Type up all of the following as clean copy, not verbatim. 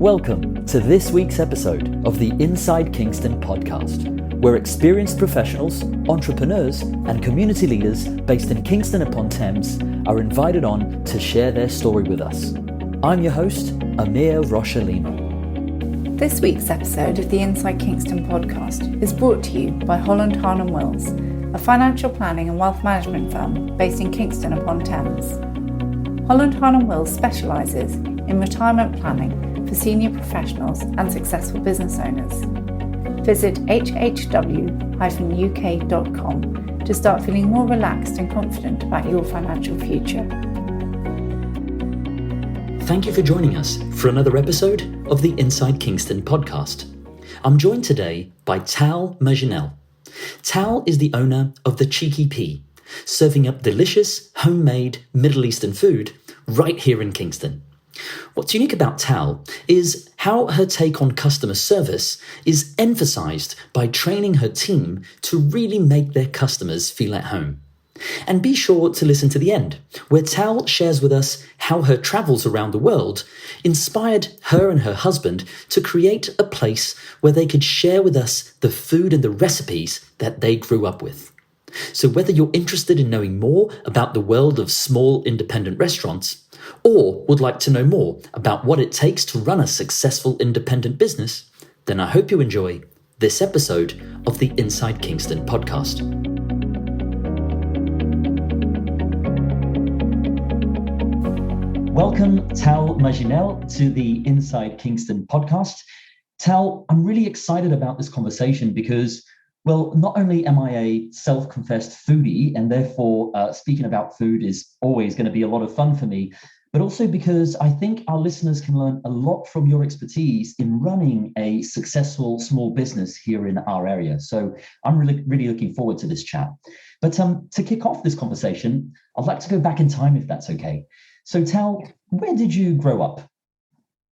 Welcome to this week's episode of the Inside Kingston Podcast, where experienced professionals, entrepreneurs, and community leaders based in Kingston upon Thames are invited on to share their story with us. I'm your host, Amyr Rocha-Lima. This week's episode of the Inside Kingston Podcast is brought to you by Holland Harlan Wills, a financial planning and wealth management firm based in Kingston upon Thames. Holland Harlan Wills specialises in retirement planning for senior professionals and successful business owners. Visit hhw-uk.com to start feeling more relaxed and confident about your financial future. Thank you for joining us for another episode of the Inside Kingston Podcast. I'm joined today by Tal Maginelle. Tal is the owner of the Cheeky Pea, serving up delicious, homemade Middle Eastern food right here in Kingston. What's unique about Tal is how her take on customer service is emphasised by training her team to really make their customers feel at home. And be sure to listen to the end, where Tal shares with us how her travels around the world inspired her and her husband to create a place where they could share with us the food and the recipes that they grew up with. So whether you're interested in knowing more about the world of small independent restaurants, or would like to know more about what it takes to run a successful independent business, then I hope you enjoy this episode of the Inside Kingston Podcast. Welcome, Tal Maginelle, to the Inside Kingston Podcast. Tal, I'm really excited about this conversation because, well, not only am I a self-confessed foodie, and therefore speaking about food is always going to be a lot of fun for me, but also because I think our listeners can learn a lot from your expertise in running a successful small business here in our area. So I'm really looking forward to this chat. But to kick off this conversation, I'd like to go back in time, if that's okay. So Tal, where did you grow up?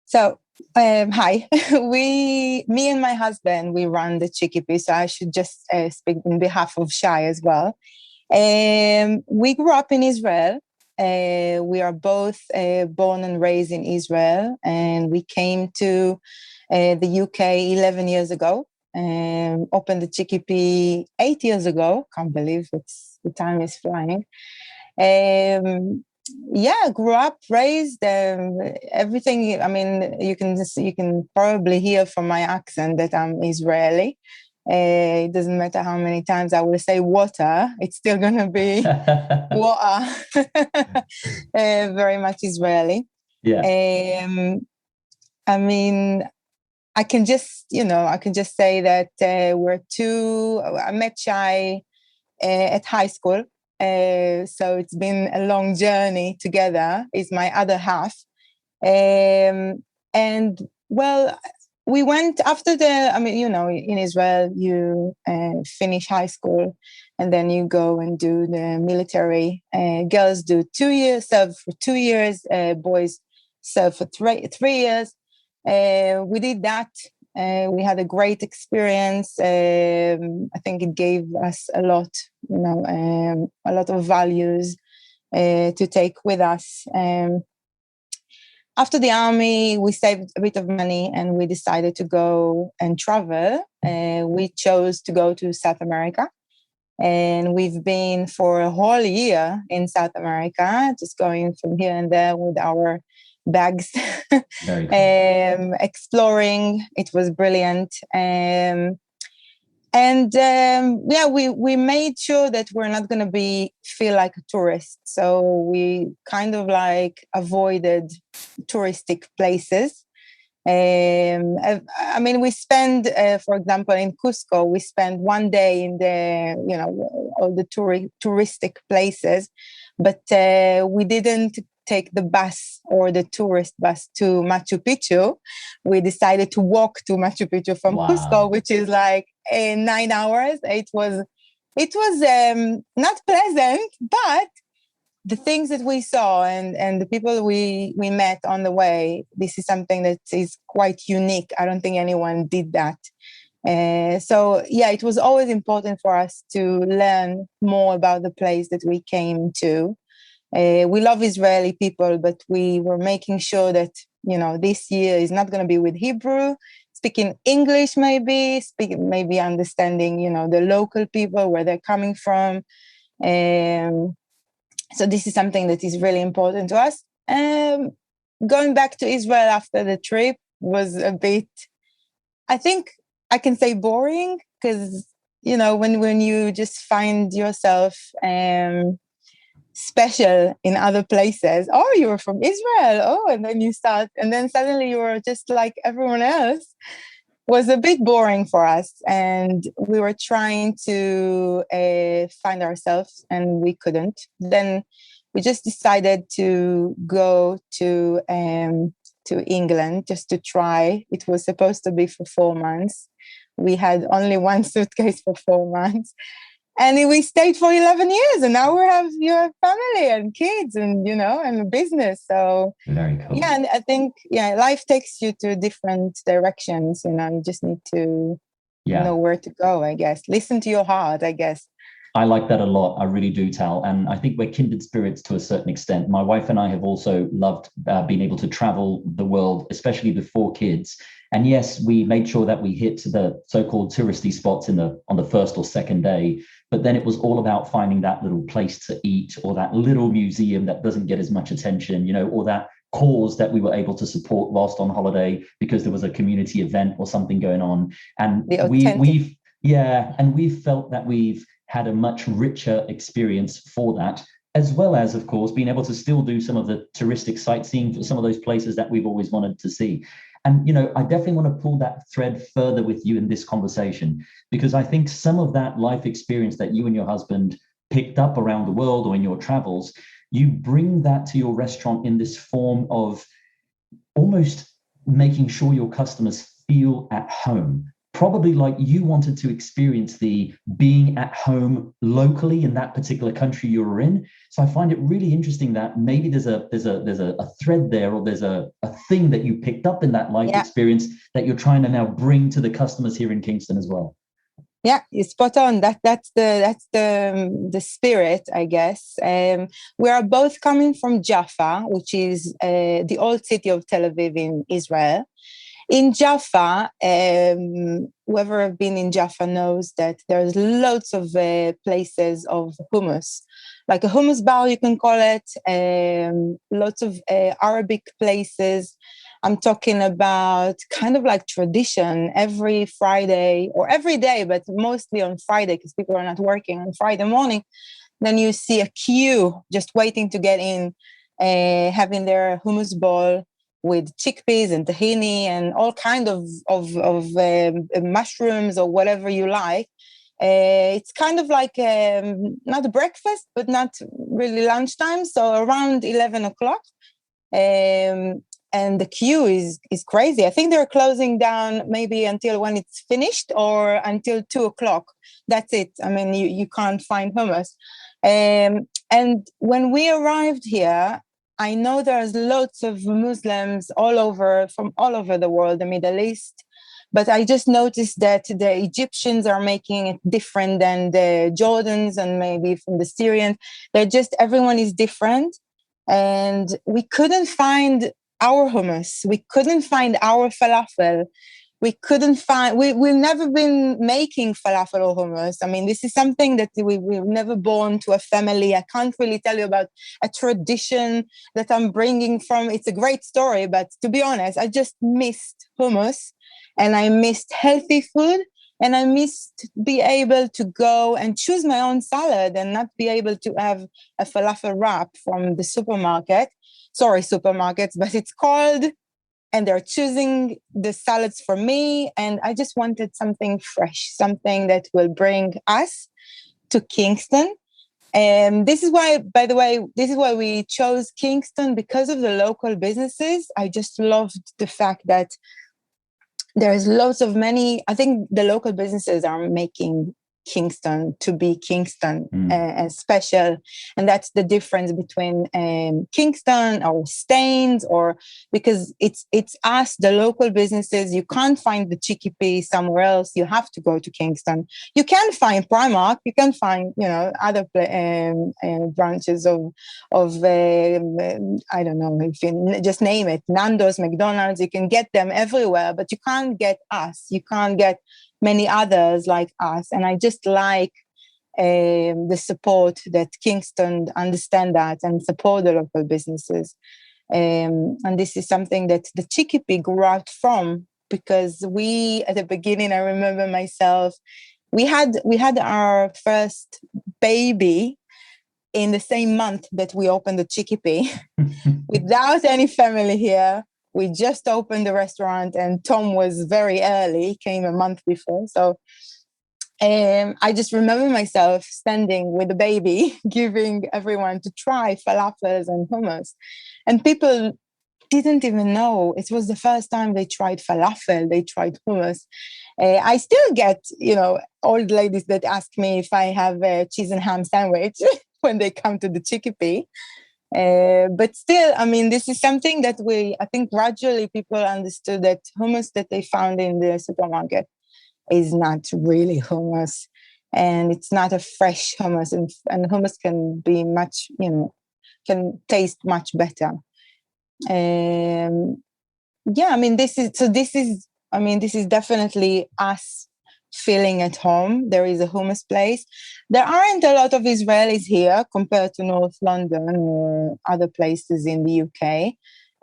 So, hi. Me and my husband, we run the Cheeky Pea, so I should just speak on behalf of Shai as well. We grew up in Israel. We are both born and raised in Israel, and we came to the UK 11 years ago, and opened the Cheeky Pea 8 years ago. Can't believe the time is flying. Grew up, raised, everything. I mean, you can probably hear from my accent that I'm Israeli. It doesn't matter how many times I will say water, it's still going to be water. Very much Israeli. Yeah. I mean, I can just say that I met Shai at high school. So it's been a long journey together. Is my other half. We went after in Israel, you finish high school and then you go and do the military. Girls do 2 years, serve for 2 years, boys serve for 3 years. We did that. We had a great experience. I think it gave us a lot, a lot of values to take with us. After the army, we saved a bit of money and we decided to go and travel. We chose to go to South America. And we've been for a whole year in South America, just going from here and there with our bags, Very cool. Exploring. It was brilliant. We made sure that we're not going to feel like a tourist. So we kind of like avoided touristic places. We spend, for example, in Cusco, we spend 1 day in all the touristic places, but we didn't take the bus or the tourist bus to Machu Picchu. We decided to walk to Machu Picchu from Cusco, which is like 9 hours. It was not pleasant, but the things that we saw and the people we met on the way, this is something that is quite unique. I don't think anyone did that. It was always important for us to learn more about the place that we came to. We love Israeli people, but we were making sure that this year is not going to be with Hebrew, speaking English, maybe understanding, the local people, where they're coming from. So this is something that is really important to us. Going back to Israel after the trip was a bit, I think I can say, boring, because, when you just find yourself special in other places. Oh, you were from Israel. Oh, and then suddenly you were just like everyone else. Was a bit boring for us, and we were trying to find ourselves, and we couldn't. Then we just decided to go to England just to try. It was supposed to be for 4 months. We had only one suitcase for 4 months, and we stayed for 11 years. And now you have family and kids, and and a business. So very cool. Yeah, and I think life takes you to different directions. You just need to know where to go. I guess listen to your heart. I guess. I like that a lot. I really do, Tal. And I think we're kindred spirits to a certain extent. My wife and I have also loved being able to travel the world, especially before kids. And yes, we made sure that we hit the so-called touristy spots on the first or second day. But then it was all about finding that little place to eat, or that little museum that doesn't get as much attention, or that cause that we were able to support whilst on holiday because there was a community event or something going on. And we've felt that we've had a much richer experience for that, as well as, of course, being able to still do some of the touristic sightseeing for some of those places that we've always wanted to see. And, I definitely want to pull that thread further with you in this conversation, because I think some of that life experience that you and your husband picked up around the world or in your travels, you bring that to your restaurant in this form of almost making sure your customers feel at home. Probably like you wanted to experience the being at home locally in that particular country you were in. So I find it really interesting that maybe there's a thread there, or there's a thing that you picked up in that life experience that you're trying to now bring to the customers here in Kingston as well. Yeah, you're spot on. That's the spirit, I guess. We are both coming from Jaffa, which is the old city of Tel Aviv in Israel. In Jaffa, whoever have been in Jaffa knows that there's loads of places of hummus, like a hummus bar, you can call it. Lots of Arabic places. I'm talking about kind of like tradition every Friday or every day, but mostly on Friday because people are not working on Friday morning. Then you see a queue just waiting to get in, having their hummus bowl with chickpeas and tahini and all kind of mushrooms or whatever you like. It's kind of like not a breakfast, but not really lunchtime. So around 11 o'clock. And the queue is crazy. I think they're closing down maybe until when it's finished or until 2 o'clock. That's it. I mean, you can't find hummus. And when we arrived here, I know there's lots of Muslims from all over the world, the Middle East, but I just noticed that the Egyptians are making it different than the Jordans and maybe from the Syrians. Everyone is different. And we couldn't find our hummus. We couldn't find our falafel. We've never been making falafel or hummus. I mean, this is something that we've never born to a family. I can't really tell you about a tradition that I'm bringing from. It's a great story, but to be honest, I just missed hummus and I missed healthy food and I missed be able to go and choose my own salad and not be able to have a falafel wrap from the supermarket. Sorry, supermarkets, but it's called, and they're choosing the salads for me. And I just wanted something fresh, something that will bring us to Kingston. And this is why, by the way, we chose Kingston, because of the local businesses. I just loved the fact that there's I think the local businesses are making Kingston to be Kingston and special. And that's the difference between Kingston or Staines, or because it's us, the local businesses. You can't find the Cheeky Pea somewhere else. You have to go to Kingston. You can find Primark. You can find, other branches of I don't know, if you just name it, Nando's, McDonald's. You can get them everywhere, but you can't get us. You can't get many others like us. And I just like the support that Kingston understand that and support the local businesses. And this is something that the Cheeky Pea grew out from, because we, at the beginning, I remember myself, we had our first baby in the same month that we opened the Cheeky Pea without any family here. We just opened the restaurant, and Tom was very early, came a month before. So I just remember myself standing with the baby, giving everyone to try falafels and hummus. And people didn't even know. It was the first time they tried falafel, they tried hummus. I still get, old ladies that ask me if I have a cheese and ham sandwich when they come to the Cheeky Pea. But still, this is something that I think gradually people understood that hummus that they found in the supermarket is not really hummus, and it's not a fresh hummus, and hummus can be much, can taste much better. This is definitely us feeling at home. There is a hummus place. There aren't a lot of Israelis here compared to North London or other places in the UK.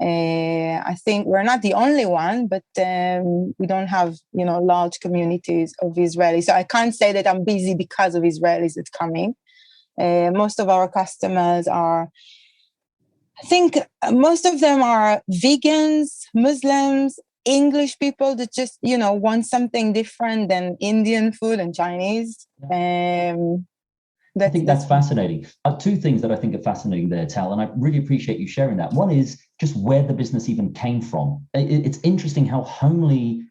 I think we're not the only one, but we don't have, large communities of Israelis. So I can't say that I'm busy because of Israelis that's coming. Most of our customers are, I think most of them are vegans, Muslims, English people that just, want something different than Indian food and Chinese. I think that's fascinating. Two things that I think are fascinating there, Tal, and I really appreciate you sharing that. One is just where the business even came from. It's interesting how homely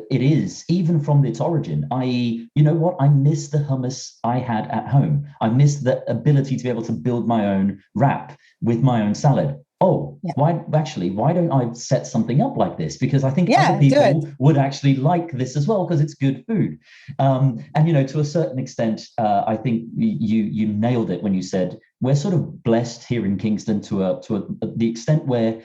it is, even from its origin, i.e., I miss the hummus I had at home. I miss the ability to be able to build my own wrap with my own salad. Why don't I set something up like this? Because I think other people would actually like this as well, because it's good food. And to a certain extent, I think you nailed it when you said we're sort of blessed here in Kingston to the extent where,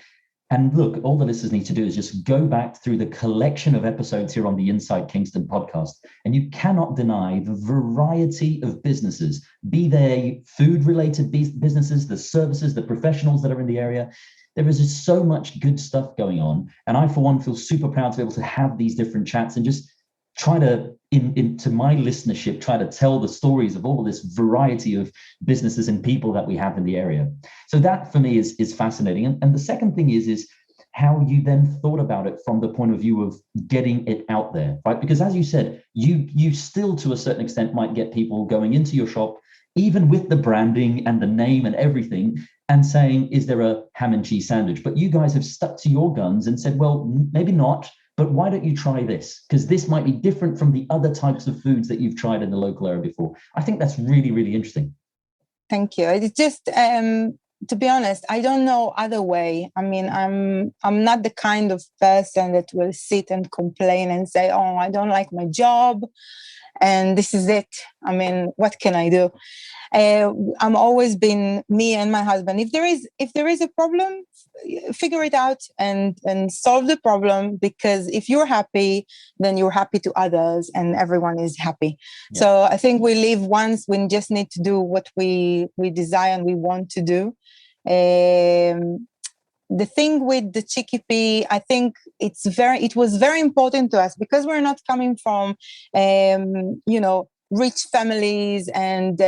and look, all the listeners need to do is just go back through the collection of episodes here on the Inside Kingston podcast, and you cannot deny the variety of businesses, be they food-related businesses, the services, the professionals that are in the area. There is just so much good stuff going on. And I, for one, feel super proud to be able to have these different chats and just try to, into my listenership, try to tell the stories of all of this variety of businesses and people that we have in the area. So that for me is fascinating. And the second thing is how you then thought about it from the point of view of getting it out there, right? Because as you said, you still to a certain extent might get people going into your shop, even with the branding and the name and everything, and saying, is there a ham and cheese sandwich? But you guys have stuck to your guns and said, well, maybe not. But why don't you try this? Because this might be different from the other types of foods that you've tried in the local area before. I think that's really, really interesting. Thank you. It's just, to be honest, I don't know other way. I'm not the kind of person that will sit and complain and say, I don't like my job, and this is it. What can I do? I'm always been me and my husband. If there is a problem, figure it out and solve the problem, because if you're happy, then you're happy to others and everyone is happy. Yeah. So I think we live once. We just need to do what we desire and we want to do. The thing with the Cheeky Pea, I think it was very important to us, because we're not coming from, rich families, and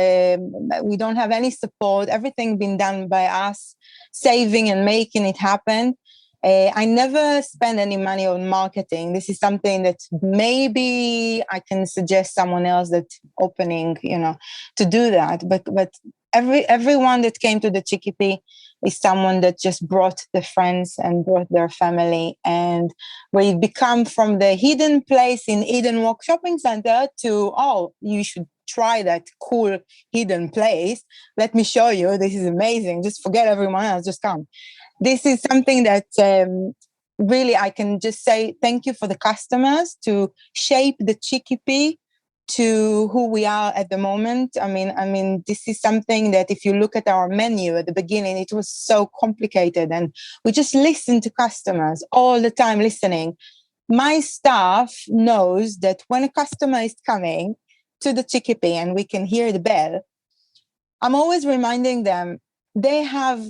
we don't have any support. Everything been done by us, saving and making it happen. I never spend any money on marketing. This is something that maybe I can suggest someone else that's opening, to do that. But everyone that came to the Cheeky Pea is someone that just brought the friends and brought their family, and we become from the hidden place in Eden Walk Shopping Center to, you should try that cool hidden place. Let me show you. This is amazing. Just forget everyone else. Just come. This is something that really I can just say thank you for the customers to shape the Cheeky Pea to who we are at the moment. I mean, this is something that if you look at our menu at the beginning, it was so complicated, and we just listen to customers all the time, listening. My staff knows that when a customer is coming to the Cheeky Pea and we can hear the bell, I'm always reminding them they have,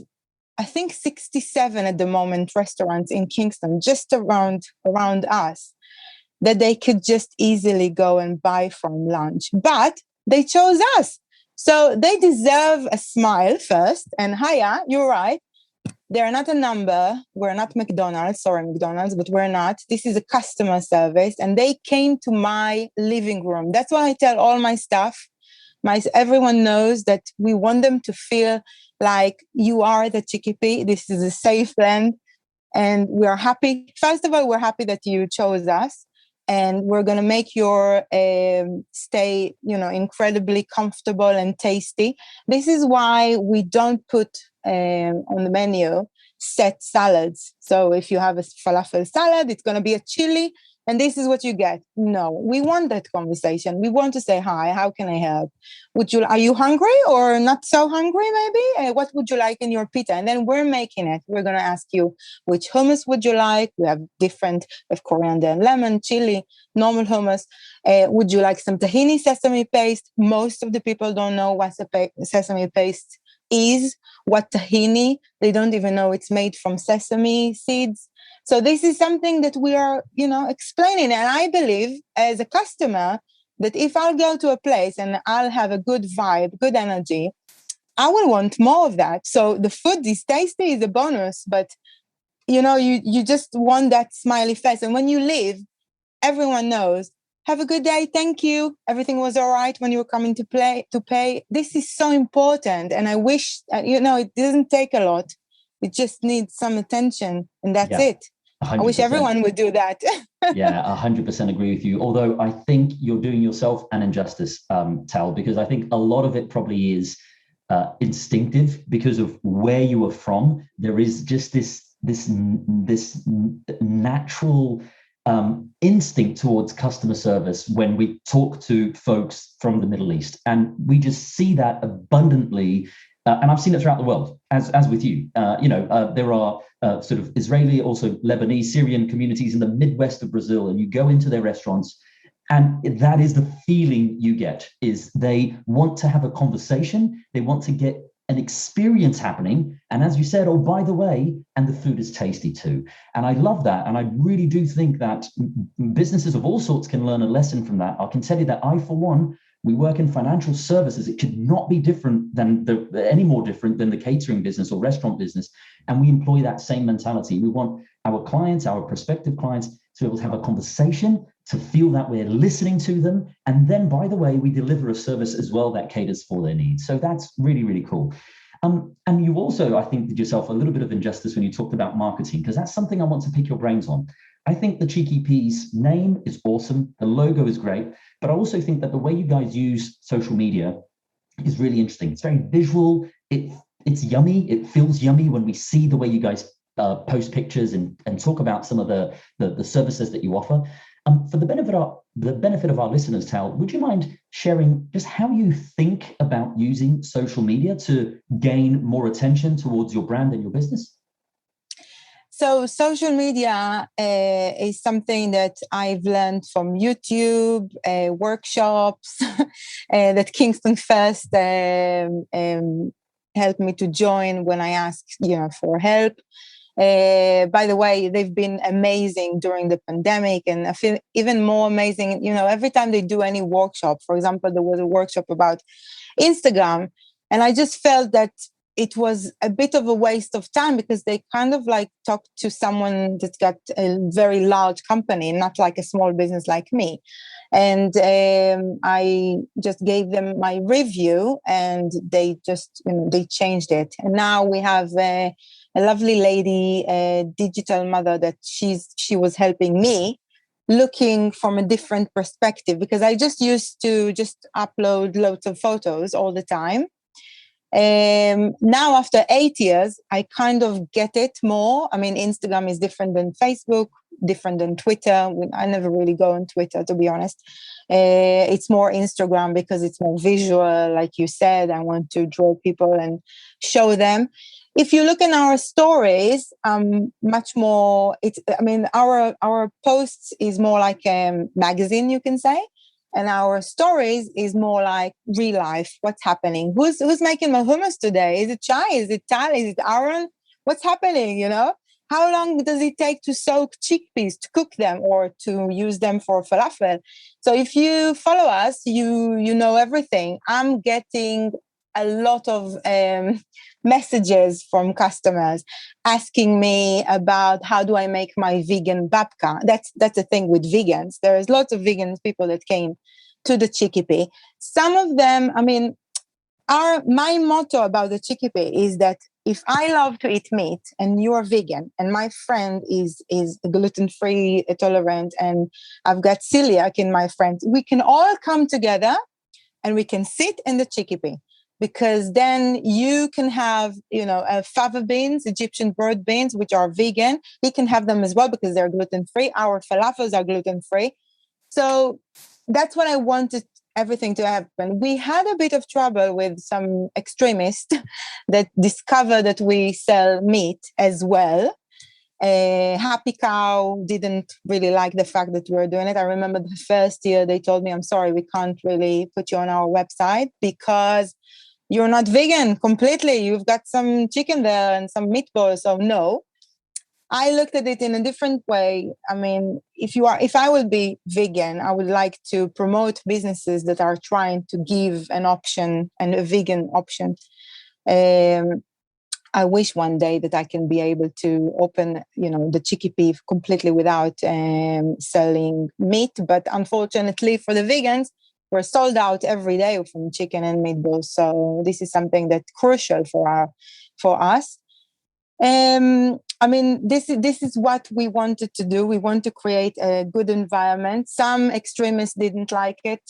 I think, 67 at the moment restaurants in Kingston, just around us, that they could just easily go and buy from lunch. But they chose us. So they deserve a smile first. And hiya, you're right. They're not a number. We're not McDonald's. Sorry, McDonald's, but we're not. This is a customer service. And they came to my living room. That's why I tell all my staff, everyone knows that we want them to feel like you are the Cheeky Pea. This is a safe land. And we are happy. First of all, we're happy that you chose us. And we're going to make your stay, incredibly comfortable and tasty. This is why we don't put on the menu set salads. So if you have a falafel salad, it's going to be a chili, and this is what you get. No, we want that conversation. We want to say, hi, how can I help? Are you hungry or not so hungry maybe? What would you like in your pita? And then we're making it. We're going to ask you, which hummus would you like? We have different, with coriander and lemon, chili, normal hummus. Would you like some tahini sesame paste? Most of the people don't know what sesame paste is, what tahini. They don't even know it's made from sesame seeds. So this is something that we are, explaining. And I believe as a customer that if I'll go to a place and I'll have a good vibe, good energy, I will want more of that. So the food is tasty is a bonus, but you just want that smiley face. And when you leave, everyone knows, have a good day. Thank you. Everything was all right when you were coming to pay. This is so important. And I wish, it doesn't take a lot. It just needs some attention, and that's it. 100%. I wish everyone would do that. Yeah, 100% agree with you. Although I think you're doing yourself an injustice, Tal, because I think a lot of it probably is instinctive because of where you are from. There is just this natural instinct towards customer service when we talk to folks from the Middle East, and we just see that abundantly. And I've seen it throughout the world, as with you. There are sort of Israeli, also Lebanese, Syrian communities in the Midwest of Brazil, and you go into their restaurants, and that is the feeling you get, is they want to have a conversation, they want to get an experience happening, and as you said, oh, by the way, and the food is tasty too. And I love that, and I really do think that businesses of all sorts can learn a lesson from that. I can tell you that I, for one, we work in financial services. It could not be different than any more different than the catering business or restaurant business. And we employ that same mentality. We want our clients, our prospective clients, to be able to have a conversation, to feel that we're listening to them. And then, by the way, we deliver a service as well that caters for their needs. So that's really, really cool. And you also, I think, did yourself a little bit of injustice when you talked about marketing, because that's something I want to pick your brains on. I think the Cheeky Pea's name is awesome. The logo is great. But I also think that the way you guys use social media is really interesting. It's very visual. It's yummy. It feels yummy when we see the way you guys post pictures and talk about some of the services that you offer. For the benefit of our listeners, Tal, would you mind sharing just how you think about using social media to gain more attention towards your brand and your business? So social media is something that I've learned from YouTube, workshops that Kingston First helped me to join when I asked, for help. By the way, they've been amazing during the pandemic, and I feel even more amazing, every time they do any workshop. For example, there was a workshop about Instagram, and I just felt that it was a bit of a waste of time because they kind of like talked to someone that's got a very large company, not like a small business like me. And I just gave them my review, and they just, they changed it. And now we have a lovely lady, a digital mother, that she was helping me looking from a different perspective, because I just used to just upload loads of photos all the time. Now, after 8 years, I kind of get it more. I mean, Instagram is different than Facebook, different than Twitter. I never really go on Twitter, to be honest. It's more Instagram because it's more visual. Like you said, I want to draw people and show them. If you look in our stories, much more, our posts is more like a magazine, you can say. And our stories is more like real life. What's happening? Who's making my hummus today? Is it Chai? Is it Tal? Is it Aaron? What's happening? How long does it take to soak chickpeas, to cook them, or to use them for falafel? So if you follow us, you know everything. I'm getting a lot of messages from customers asking me about how do I make my vegan babka. That's the thing with vegans. There's lots of vegan people that came to the Cheeky Pea. Some of them, my motto about the Cheeky Pea is that if I love to eat meat and you're vegan and my friend is gluten-free tolerant and I've got celiac in my friends, we can all come together and we can sit in the Cheeky Pea. Because then you can have, fava beans, Egyptian bird beans, which are vegan. He can have them as well because they're gluten-free. Our falafels are gluten-free. So that's what I wanted everything to happen. We had a bit of trouble with some extremists that discovered that we sell meat as well. Happy Cow didn't really like the fact that we were doing it. I remember the first year they told me, I'm sorry, we can't really put you on our website because you're not vegan completely. You've got some chicken there and some meatballs. So no, I looked at it in a different way. I mean, if I would be vegan, I would like to promote businesses that are trying to give an option and a vegan option. I wish one day that I can be able to open, the Cheeky Pea completely without selling meat. But unfortunately for the vegans, we're sold out every day from chicken and meatballs. So this is something that's crucial for us. This is what we wanted to do. We want to create a good environment. Some extremists didn't like it.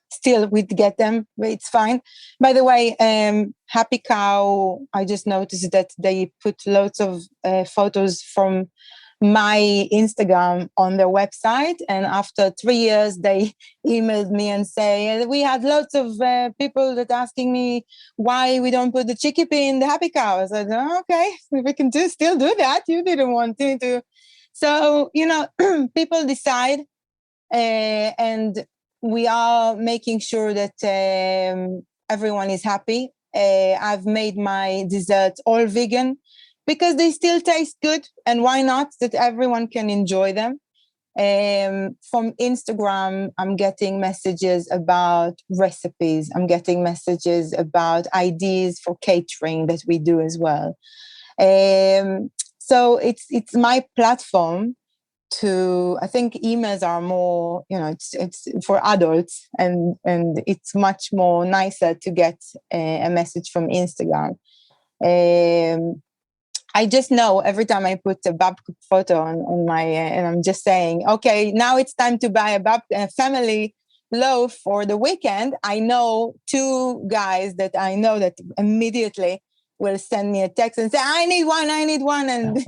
Still, we'd get them. It's fine. By the way, Happy Cow, I just noticed that they put lots of photos from my Instagram on their website, and after 3 years they emailed me and say we had lots of people that asking me why we don't put the Cheeky Pea in the Happy Cow. I said, okay, we can still do that. You didn't want to. So people decide, and we are making sure that everyone is happy. I've made my desserts all vegan because they still taste good, and why not? That everyone can enjoy them. From Instagram, I'm getting messages about recipes. I'm getting messages about ideas for catering that we do as well. So it's my platform to, I think emails are more, it's for adults, and it's much more nicer to get a message from Instagram. I just know every time I put a babka photo on my, and I'm just saying, okay, now it's time to buy a family loaf for the weekend. I know 2 guys that I know that immediately will send me a text and say, I need one. And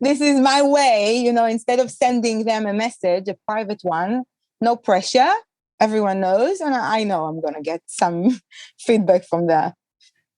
this is my way, instead of sending them a message, a private one, no pressure. Everyone knows. And I know I'm going to get some feedback from there.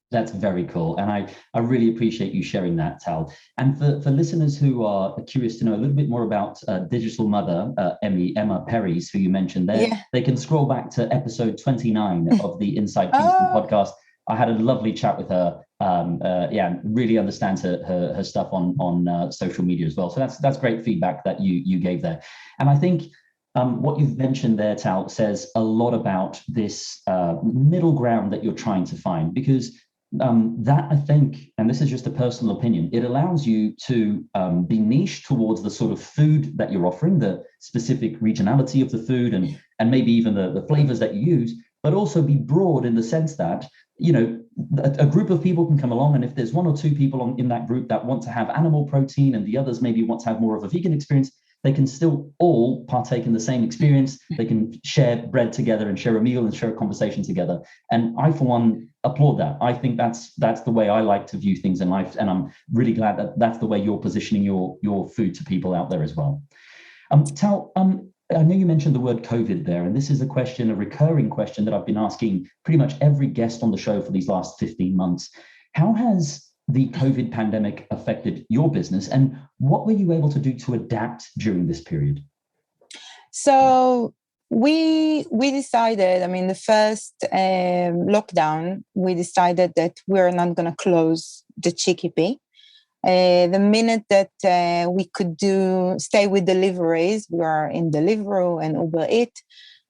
That's very cool. And I really appreciate you sharing that, Tal. And for listeners who are curious to know a little bit more about digital mother, Emma Perry's, who you mentioned there, They can scroll back to episode 29 of the Inside Kingston podcast. I had a lovely chat with her. Really understands her stuff on social media as well. So that's great feedback that you gave there. And I think what you've mentioned there, Tal, says a lot about this middle ground that you're trying to find, because that, I think, and this is just a personal opinion, it allows you to be niche towards the sort of food that you're offering, the specific regionality of the food, and maybe even the flavors that you use, but also be broad in the sense that, a group of people can come along, and if there's 1 or 2 people in that group that want to have animal protein and the others maybe want to have more of a vegan experience, they can still all partake in the same experience. They can share bread together and share a meal and share a conversation together. And I, for one, applaud that. I think that's the way I like to view things in life. And I'm really glad that that's the way you're positioning your food to people out there as well. Tal, I know you mentioned the word COVID there, and this is a recurring question that I've been asking pretty much every guest on the show for these last 15 months. How has the COVID pandemic affected your business, and what were you able to do to adapt during this period? So we decided, the first lockdown, we decided that we're not going to close the Cheeky Pea. The minute that we could stay with deliveries, we are in Deliveroo and Uber Eats.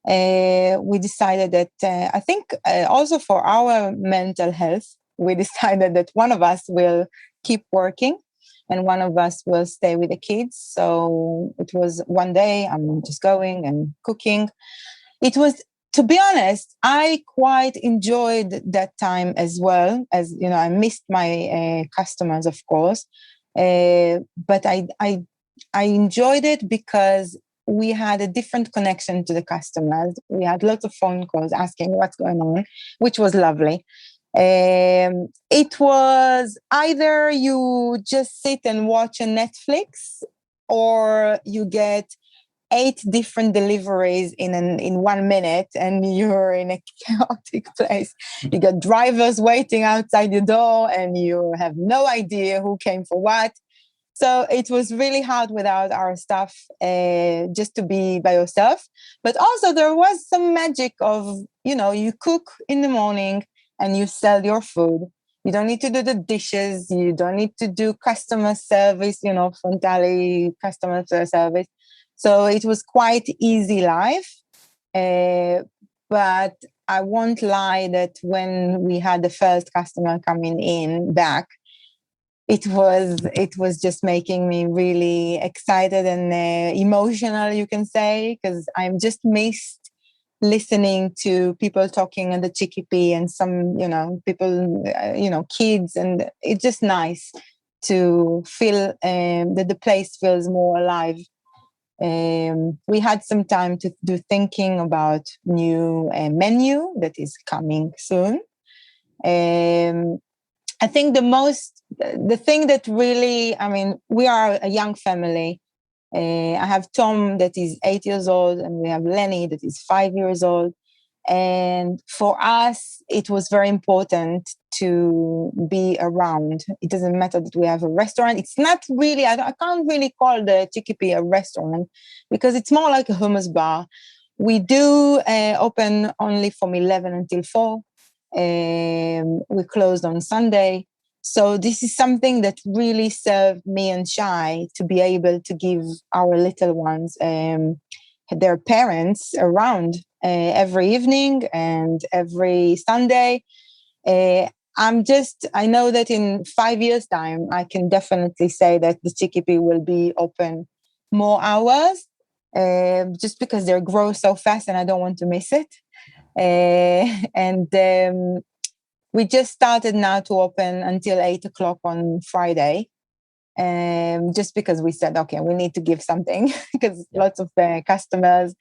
We decided that I think also for our mental health, we decided that one of us will keep working and one of us will stay with the kids. So it was one day I'm just going and cooking. It was, to be honest, I quite enjoyed that time as well. As you know, I missed my customers, of course, but I enjoyed it because we had a different connection to the customers. We had lots of phone calls asking what's going on, which was lovely. It was either you just sit and watch a Netflix, or you get 8 different deliveries in 1 minute, and you're in a chaotic place. You got drivers waiting outside your door, and you have no idea who came for what. So it was really hard without our staff, just to be by yourself. But also there was some magic of, you cook in the morning and you sell your food. You don't need to do the dishes. You don't need to do customer service, frontally customer service. So it was quite easy life. But I won't lie that when we had the first customer coming in back, it was just making me really excited and emotional, you can say, because I'm just missed listening to people talking in the Cheeky Pea and some, people, kids. And it's just nice to feel that the place feels more alive. We had some time to do thinking about new menu that is coming soon. I think the thing that really, we are a young family. I have Tom that is 8 years old, and we have Lenny that is 5 years old. And for us, it was very important to be around. It doesn't matter that we have a restaurant. It's not really, I can't really call the Cheeky Pea a restaurant because it's more like a hummus bar. We do open only from 11 until 4. We closed on Sunday. So this is something that really served me and Shai to be able to give our little ones their parents around every evening and every Sunday. I know that in 5 years' time, I can definitely say that the Cheeky Pea will be open more hours, just because they grow so fast and I don't want to miss it. We just started now to open until 8 o'clock on Friday, just because we said, okay, we need to give something because lots of customers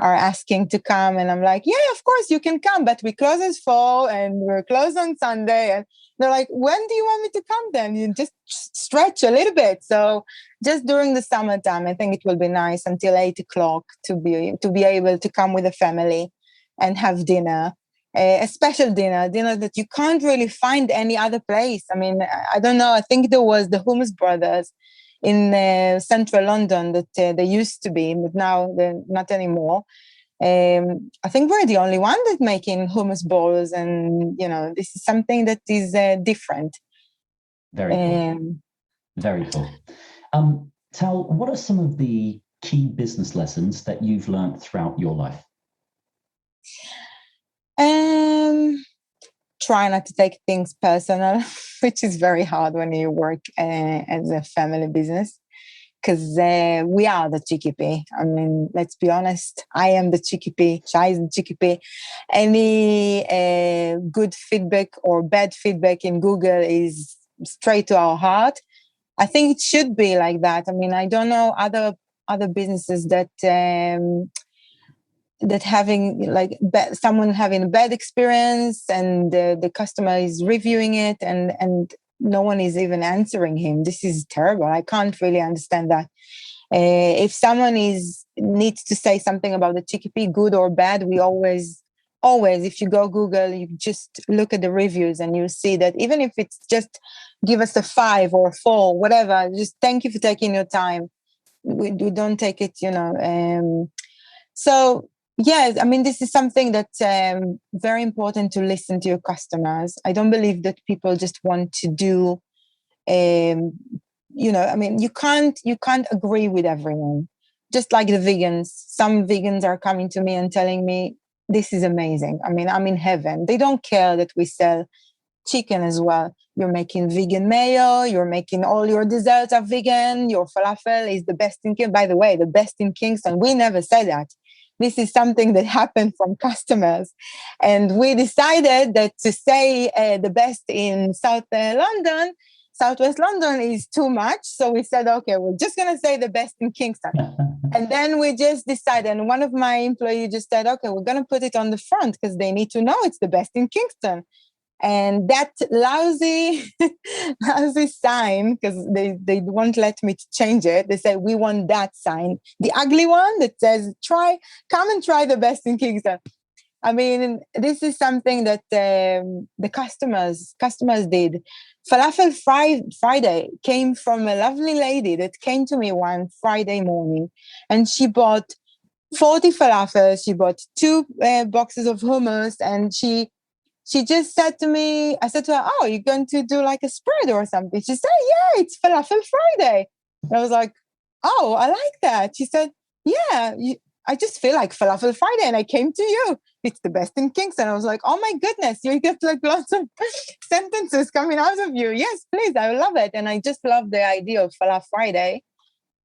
are asking to come. And I'm like, yeah, of course you can come, but we close at 4 and we're closed on Sunday. And they're like, when do you want me to come then? You just stretch a little bit. So just during the summertime, I think it will be nice until 8 o'clock to be able to come with a family and have dinner. A special dinner that you can't really find any other place. I don't know. I think there was the Hummus Brothers in central London that they used to be, but now they're not anymore. I think we're the only one that's making hummus bowls, and this is something that is different. Very cool. Very cool. Tal, what are some of the key business lessons that you've learned throughout your life? Try not to take things personal, which is very hard when you work as a family business, because we are the Cheeky Pea. Let's be honest. I am the Cheeky Pea. Shai is the Cheeky Pea. Any good feedback or bad feedback in Google is straight to our heart. I think it should be like that. I don't know other other businesses that that having like someone having a bad experience, and the customer is reviewing it, and no one is even answering him. This is terrible. I can't really understand that. If someone needs to say something about the Cheeky Pea, good or bad, we always, if you go Google, you just look at the reviews and you see that even if it's just give us a 5 or a 4, whatever, just thank you for taking your time. We don't take it, so yes, I mean, this is something that's very important to listen to your customers. I don't believe that people just want to do, I mean, you can't agree with everyone. Just like the vegans, some vegans are coming to me and telling me, this is amazing. I mean, I'm in heaven. They don't care that we sell chicken as well. You're making vegan mayo, you're making all your desserts are vegan, your falafel is the best in Kingston. By the way, the best in Kingston. We never say that. This is something that happened from customers. And we decided that to say the best in Southwest London is too much. So we said, okay, we're just going to say the best in Kingston. And then we just decided, and one of my employees just said, okay, we're going to put it on the front because they need to know it's the best in Kingston. And that lousy sign, because they won't let me change it. They say, we want that sign. The ugly one that says, come and try the best in Kingston. I mean, this is something that the customers did. Falafel Friday came from a lovely lady that came to me one Friday morning, and she bought 40 falafels. She bought 2 boxes of hummus, and she just said to me, I said to her, oh, you're going to do like a spread or something? She said, yeah, it's Falafel Friday. And I was like, oh, I like that. She said, yeah, I just feel like Falafel Friday and I came to you. It's the best in Kingston. I was like, oh my goodness, you get like lots of sentences coming out of you. Yes, please, I love it. And I just love the idea of Falafel Friday.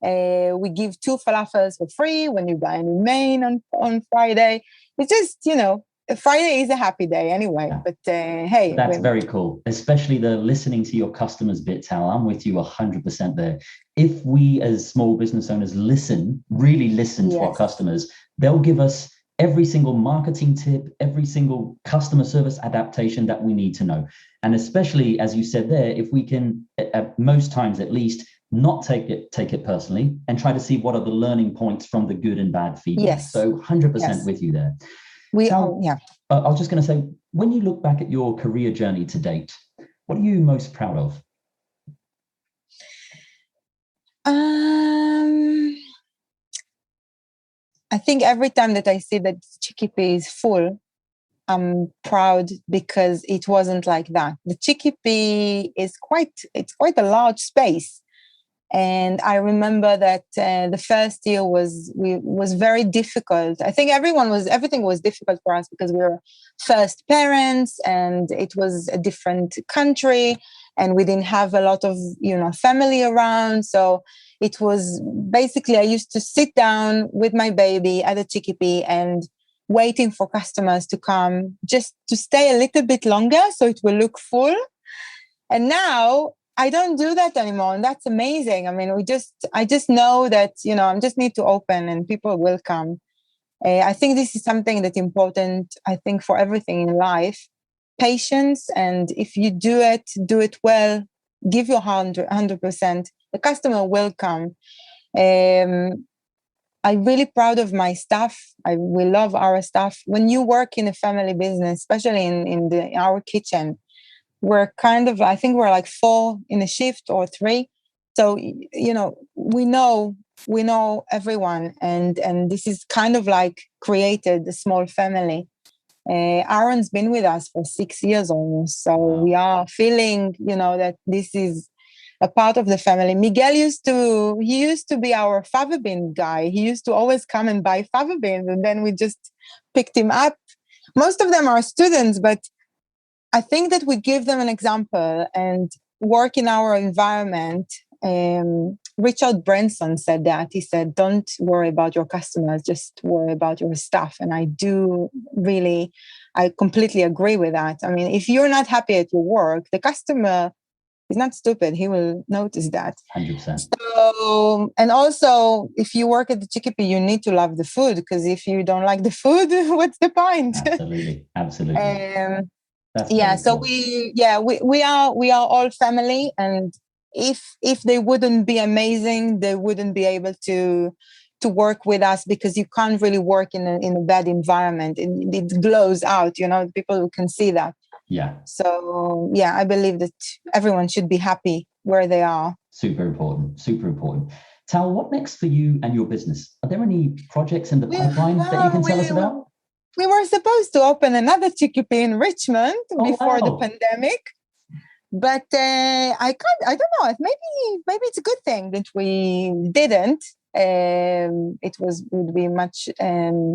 We give 2 falafels for free when you dine in Maine on Friday. It's just, Friday is a happy day anyway, but hey. That's very cool, especially the listening to your customers bit, Tal. I'm with you 100% there. If we as small business owners really listen to our customers, they'll give us every single marketing tip, every single customer service adaptation that we need to know. And especially, as you said there, if we can, at most times at least, not take it personally and try to see what are the learning points from the good and bad feedback. Yes. So 100% with you there. I was just going to say, when you look back at your career journey to date, what are you most proud of? I think every time that I see that Cheeky Pea is full, I'm proud because it wasn't like that. The Cheeky Pea is quite a large space. And I remember that the first year was very difficult. I think everything was difficult for us because we were first parents and it was a different country and we didn't have a lot of, family around. So it was basically, I used to sit down with my baby at a Cheeky Pea and waiting for customers to come just to stay a little bit longer so it will look full. And now I don't do that anymore. And that's amazing. I mean, I just know that, I just need to open and people will come. I think this is something that's important, I think, for everything in life. Patience. And if you do it well, give your 100%. The customer will come. I'm really proud of my staff. We love our staff. When you work in a family business, especially in our kitchen, we're I think we're like 4 in a shift or 3. So, we know everyone and this is kind of like created a small family. Aaron's been with us for 6 years almost. So we are feeling, that this is a part of the family. Miguel used to be our fava bean guy. He used to always come and buy fava beans and then we just picked him up. Most of them are students, but I think that we give them an example and work in our environment. Richard Branson said that. He said, don't worry about your customers, just worry about your staff. And I completely agree with that. I mean, if you're not happy at your work, the customer He's not stupid. He will notice that. 100%. So, and also, if you work at the Cheeky Pea, you need to love the food, because if you don't like the food, what's the point? Absolutely. That's yeah. So cool. we are all family, and if they wouldn't be amazing, they wouldn't be able to work with us, because you can't really work in a bad environment. It glows out, people who can see that. Yeah. So I believe that everyone should be happy where they are. Super important. Tal, what next for you and your business? Are there any projects in the pipeline that you can tell us about? We were supposed to open another Cheeky Pea in Richmond before the pandemic, but I don't know. Maybe it's a good thing that we didn't. It would be much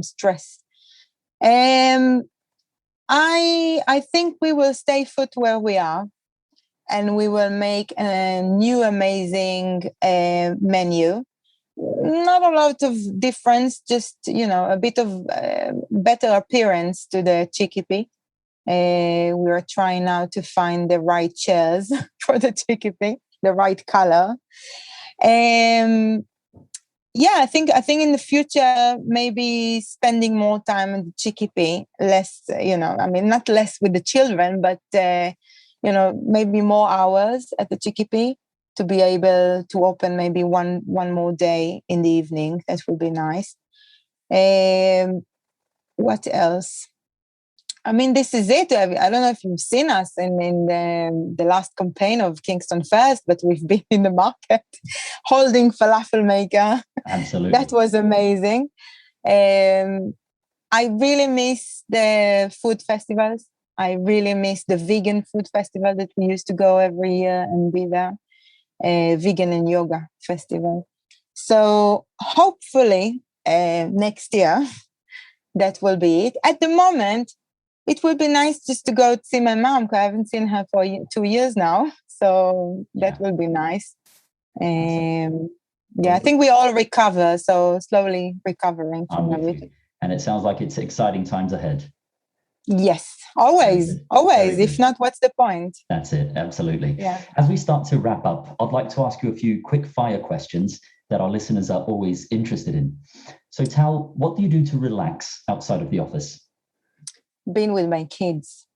stress. I think we will stay put where we are, and we will make a new amazing menu. Not a lot of difference, just a bit of better appearance to the Cheeky Pea. We are trying now to find the right chairs for the Cheeky Pea, the right color. I think in the future, maybe spending more time in the Cheeky Pea, less, not less with the children, but, maybe more hours at the Cheeky Pea, to be able to open maybe one more day in the evening. That would be nice. What else? This is it. I don't know if you've seen us in the last campaign of Kingston Fest, but we've been in the market holding falafel maker. Absolutely. That was amazing. I really miss the food festivals. I really miss the vegan food festival that we used to go every year and be there. Vegan and yoga festival. So hopefully next year, that will be it. At the moment, it would be nice just to go see my mom, because I haven't seen her for 2 years now. So that will be nice. I think we all recover. So slowly recovering from everything. And it sounds like it's exciting times ahead. Yes, always. If not, what's the point? That's it. Absolutely. Yeah. As we start to wrap up, I'd like to ask you a few quick fire questions that our listeners are always interested in. So Tal, what do you do to relax outside of the office? Being with my kids.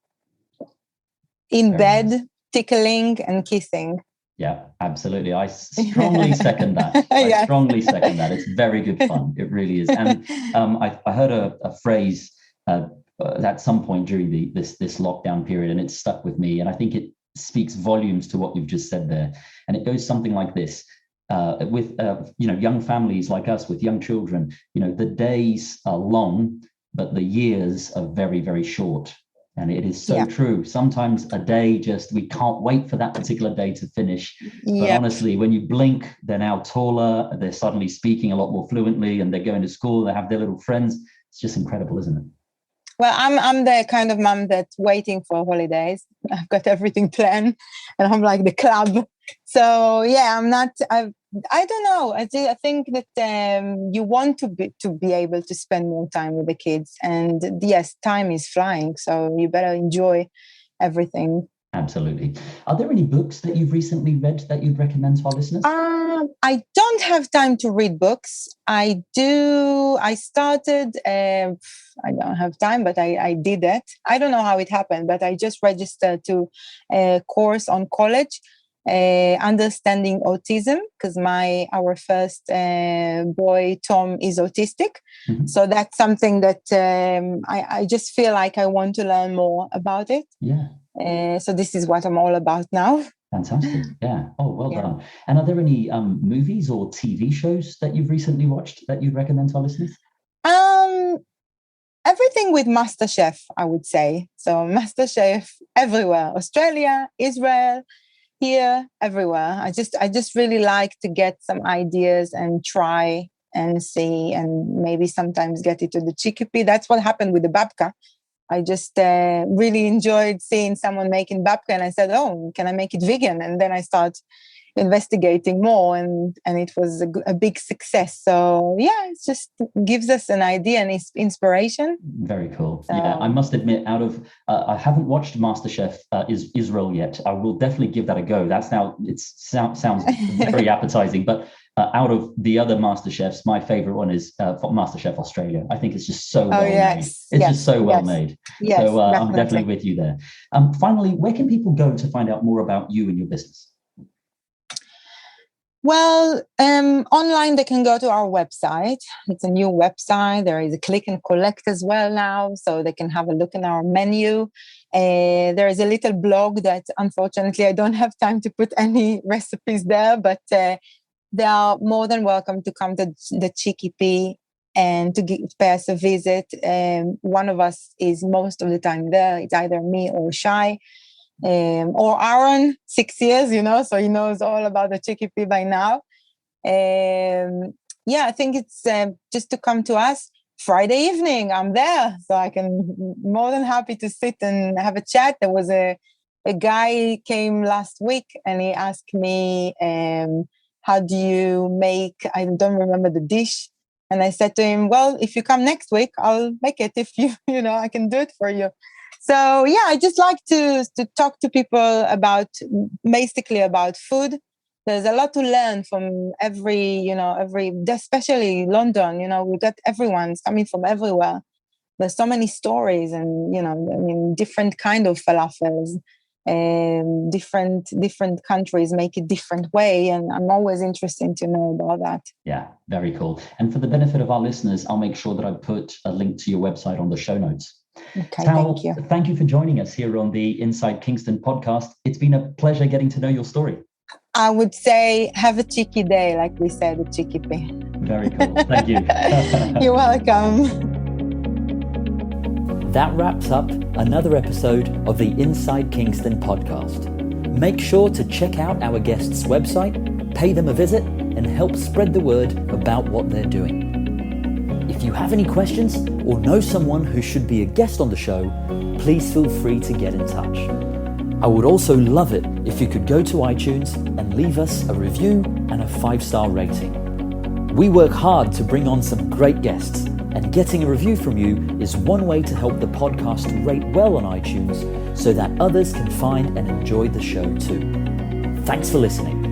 In bed, tickling and kissing. Yeah, absolutely. I strongly second that. Strongly second that. It's very good fun. It really is. And I heard a phrase at some point during this lockdown period, and it stuck with me. And I think it speaks volumes to what you've just said there. And it goes something like this: with young families like us with young children, the days are long, but the years are very, very short. And it is so true. Sometimes a day we can't wait for that particular day to finish. But honestly, when you blink, they're now taller, they're suddenly speaking a lot more fluently, and they're going to school, they have their little friends. It's just incredible, isn't it? Well, I'm the kind of mom that's waiting for holidays. I've got everything planned, and I'm like the club. So I'm not. I don't know. I think that you want to be able to spend more time with the kids, and yes, time is flying. So you better enjoy everything. Absolutely. Are there any books that you've recently read that you'd recommend to our listeners? I don't have time to read books. I started, I don't have time, but I did it. I don't know how it happened, but I just registered to a course on college, understanding autism, because our first boy, Tom, is autistic. Mm-hmm. So that's something that I just feel like I want to learn more about it. Yeah. So this is what I'm all about now. Fantastic. Yeah. Oh, well done. And are there any movies or TV shows that you've recently watched that you'd recommend to our listeners? Everything with MasterChef, I would say. So MasterChef everywhere, Australia, Israel, here, everywhere. I just really like to get some ideas and try and see, and maybe sometimes get it to the Cheeky Pea. That's what happened with the babka. I just really enjoyed seeing someone making babka, and I said, "Oh, can I make it vegan?" And then I start investigating more, and it was a big success. So yeah, it just gives us an idea and inspiration. Very cool. Yeah, I must admit, out of I haven't watched MasterChef Israel yet. I will definitely give that a go. Sounds very appetizing, but out of the other MasterChefs, my favorite one is MasterChef Australia. I think it's just so well made. It's just so well made. Yes, so I'm definitely with you there. Finally, where can people go to find out more about you and your business? Well, online they can go to our website. It's a new website. There is a click and collect as well now, so they can have a look in our menu. There is a little blog that unfortunately I don't have time to put any recipes there, but they are more than welcome to come to the Cheeky Pea and to pay us a visit. One of us is most of the time there. It's either me or Shai. Or Aaron, 6 years, so he knows all about the Cheeky Pea by now. I think it's just to come to us. Friday evening, I'm there, so I can more than happy to sit and have a chat. There was a guy came last week and he asked me, how do you make, I don't remember the dish. And I said to him, well, if you come next week, I'll make it. If I can do it for you. So yeah, I just like to talk to people about food. There's a lot to learn from every, especially London, we got everyone's coming from everywhere. There's so many stories and, different kind of falafels, different countries make it different way. And I'm always interested to know about that. Yeah, very cool. And for the benefit of our listeners, I'll make sure that I put a link to your website on the show notes. Okay, Tal, thank you. Thank you for joining us here on the Inside Kingston podcast. It's been a pleasure getting to know your story. I would say have a cheeky day, like we said, a Cheeky Pea. Very cool. Thank you. You're welcome. That wraps up another episode of the Inside Kingston podcast. Make sure to check out our guests' website, pay them a visit, and help spread the word about what they're doing. If you have any questions or know someone who should be a guest on the show, please feel free to get in touch. I would also love it if you could go to iTunes and leave us a review and a 5-star rating. We work hard to bring on some great guests, and getting a review from you is one way to help the podcast rate well on iTunes so that others can find and enjoy the show too. Thanks for listening.